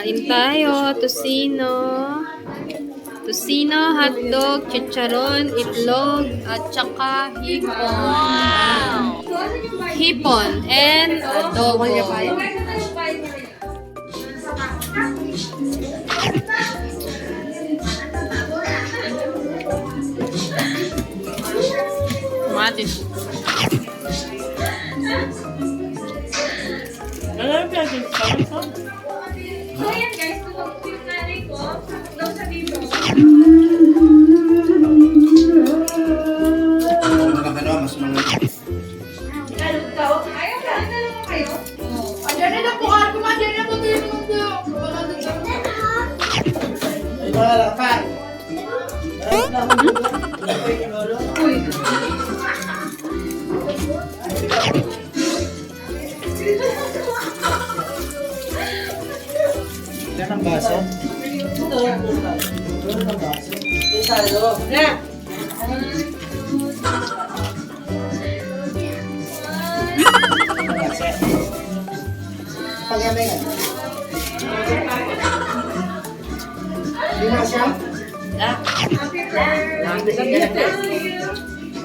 Kain tayo, tocino. Tocino, hotdog, chicharon, itlog, at saka hipon. Wow! Hipon and adobo. Tomatis. So yan guys, tumawag yung nanay ko. Daw sabi mo. Mas mga... Ayaw ka, ano naman kayo? Andyan na po, andyan na po tayo nung Ay, wala pa. Yan ang baso. Yan ang baso. Pag-amay nga. Lima siya?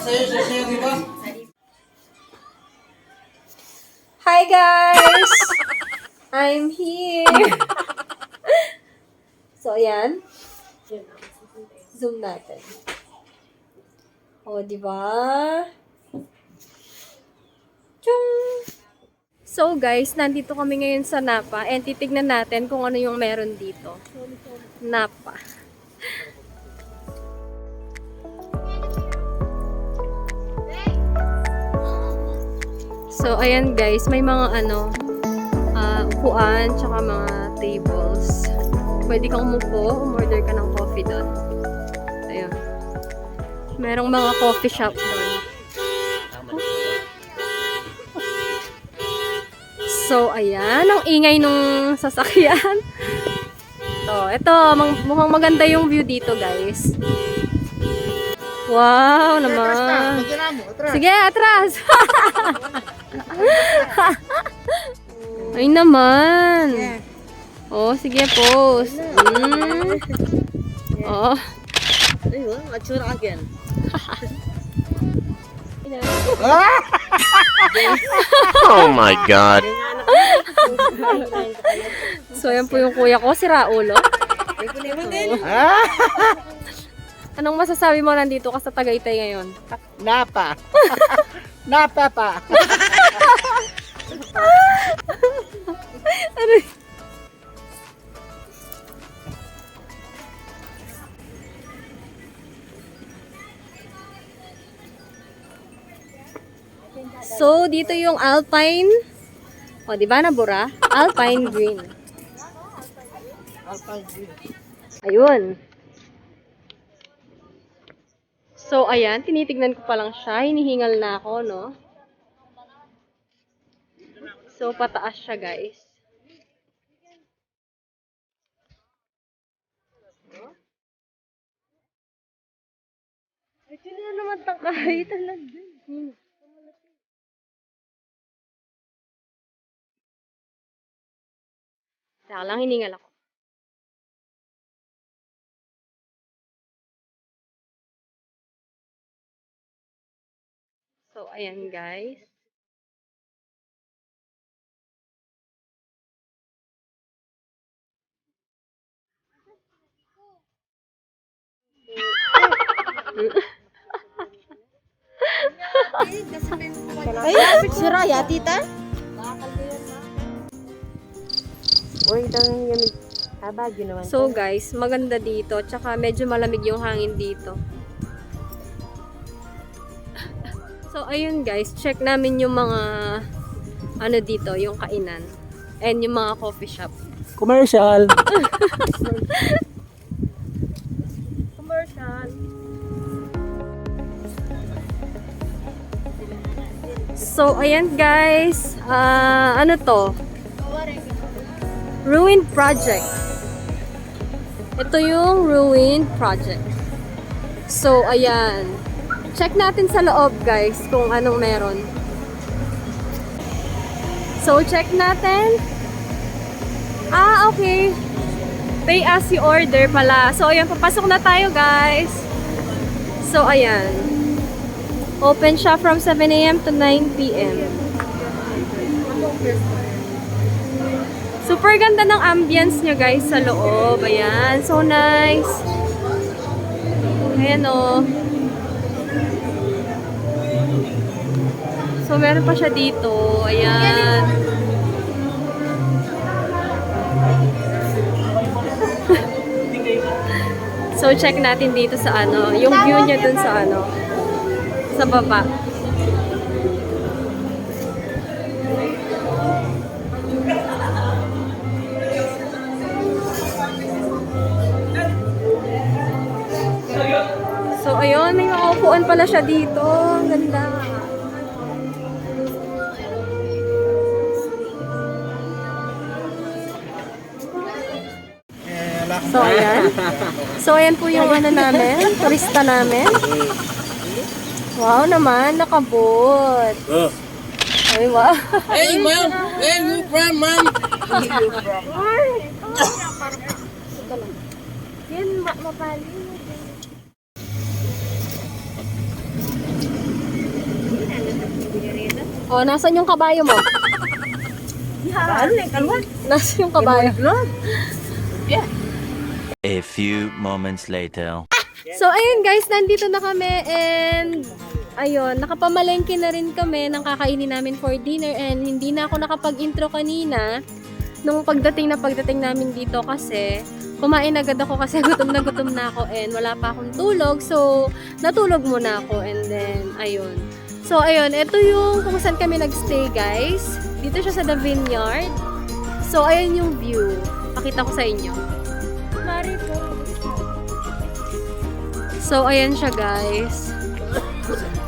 Sa'yo, di ba? Hi guys! I'm here! So, ayan. Zoom natin. O, diba? Tchung! So, guys, nandito kami ngayon sa Napa and titignan natin kung ano yung meron dito. Napa. So, ayan guys, may mga upuan, tsaka mga tables. Pwede kang umupo, umorder ka ng coffee doon. Ayun. Merong mga coffee shop doon. So, ayan, ang ingay nung sasakyan. So, ito, mukhang maganda yung view dito, guys. Wow, naman. Sige, atras. Ay naman. Oh, sige, pose. Oh. Ayun, atsura again. Oh my God. So, yan po yung kuya ko, si Raulo. Anong masasabi mo nandito ka sa Tagaytay ngayon? Napa. Napa pa. Aray. So, dito yung Alpine. O, di ba nabura? Alpine Green. Ayun. So, ayan. Tinitignan ko pa lang siya. Hinihingal na ako, no? So, pataas siya, guys. Ito na naman takay. Talaga. Saka lang, hiningal ako. So, ayan guys. Ay, sira ya, tita? Uy, itong yamig. Haba, ginawan. So guys, maganda dito. Tsaka medyo malamig yung hangin dito. So, ayun guys. Check namin yung mga ano dito, yung kainan. And yung mga coffee shop. Commercial. Commercial. So, ayan guys. Ano to? Ruined Project. Ito yung Ruined Project. So, ayan. Check natin sa loob guys kung anong meron. So, check natin. Ah, okay. Pay as you order pala. So, ayan, papasok na tayo, guys. So, ayan. Open siya from 7 a.m. to 9 p.m. Super ganda ng ambience niya, guys, sa loob. Ayan, so nice. Ayan, oh. So, meron pa siya dito. Ayan. So, check natin dito sa ano, yung view niya dun sa ano, sa baba. So, ayun, may mga upuan pala siya dito. Ang ganda. So, ayan. So, ayan po yung ano namin, turista namin. Wow naman, nakabot. Ay, wow. Hey, ma'am! Where you from, ma'am? Yan, mapali. Oh, nasan yung kabayo mo? Nasan yung kabayo? A few moments later. So, ayun guys, nandito na kami and ayun, nakapamalengke na rin kami ng kakainin namin for dinner and hindi na ako nakapag-intro kanina nung pagdating namin dito kasi kumain agad ako kasi gutom na ako and wala pa akong tulog. So, natulog muna ako and then, ayun. So, ayun, ito yung kung saan kami nagstay guys. Dito siya sa The Vineyard. So, ayun yung view. Pakita ko sa inyo. So, ayan siya guys.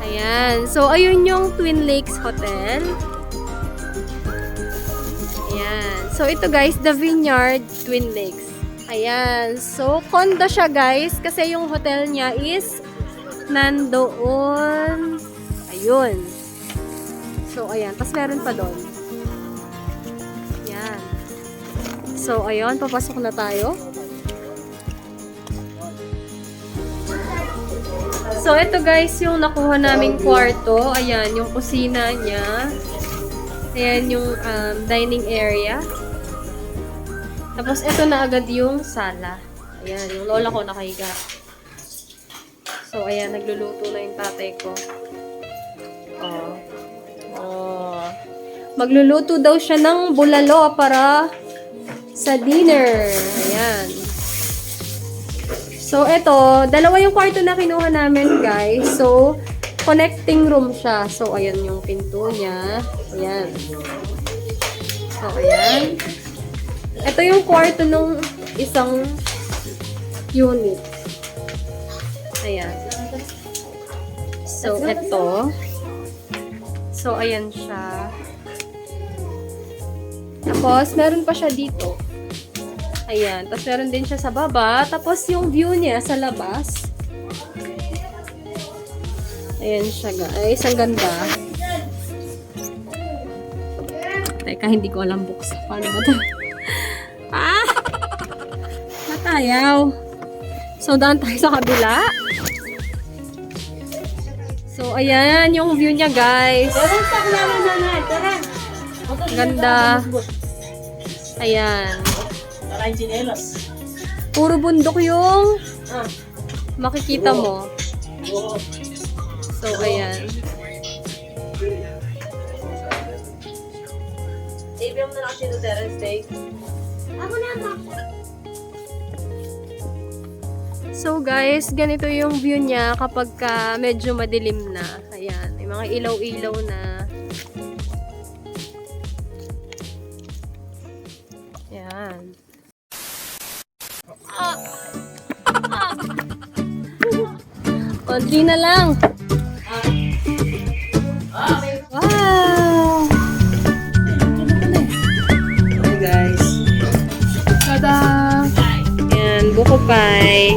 Ayan. So, ayun yung Twin Lakes Hotel. Ayan. So, ito guys, The Vineyard, Twin Lakes. Ayan. So, condo siya guys. Kasi yung hotel niya is nandoon. Ayun. So, ayan. Tapos meron pa doon. Ayan. So, ayun. Papasok na tayo. So, ito guys, yung nakuha naming kwarto. Ayan, yung kusina niya. Ayan, yung dining area. Tapos, ito na agad yung sala. Ayan, yung lola ko nakahiga. So, ayan, nagluluto na yung tatay ko. Oh. Magluluto daw siya ng bulalo para sa dinner. Ayan. So, ito, dalawa yung kwarto na kinuha namin, guys. So, connecting room siya. So, ayan yung pinto niya. Ayan. So, ayan. Ito yung kwarto nung isang unit. Ayan. So, ito. So, ayan siya. Tapos, meron pa siya dito. Ayan. Tapos, meron din siya sa baba. Tapos, yung view niya sa labas. Ayan siya, guys. Ang ganda. Teka, hindi ko alam buksan. Paano ba ito? Ah! Natayaw. So, daan tayo sa kabila. So, ayan. Yung view niya, guys. Ang ganda. Ayan. Puro bundok yung makikita mo. So, ayan. So, guys, ganito yung view niya kapag medyo madilim na. Ayan. May mga ilaw-ilaw na. Ayan. Konti na lang. Wow! Hey guys. Tada! Ayan, buko pie.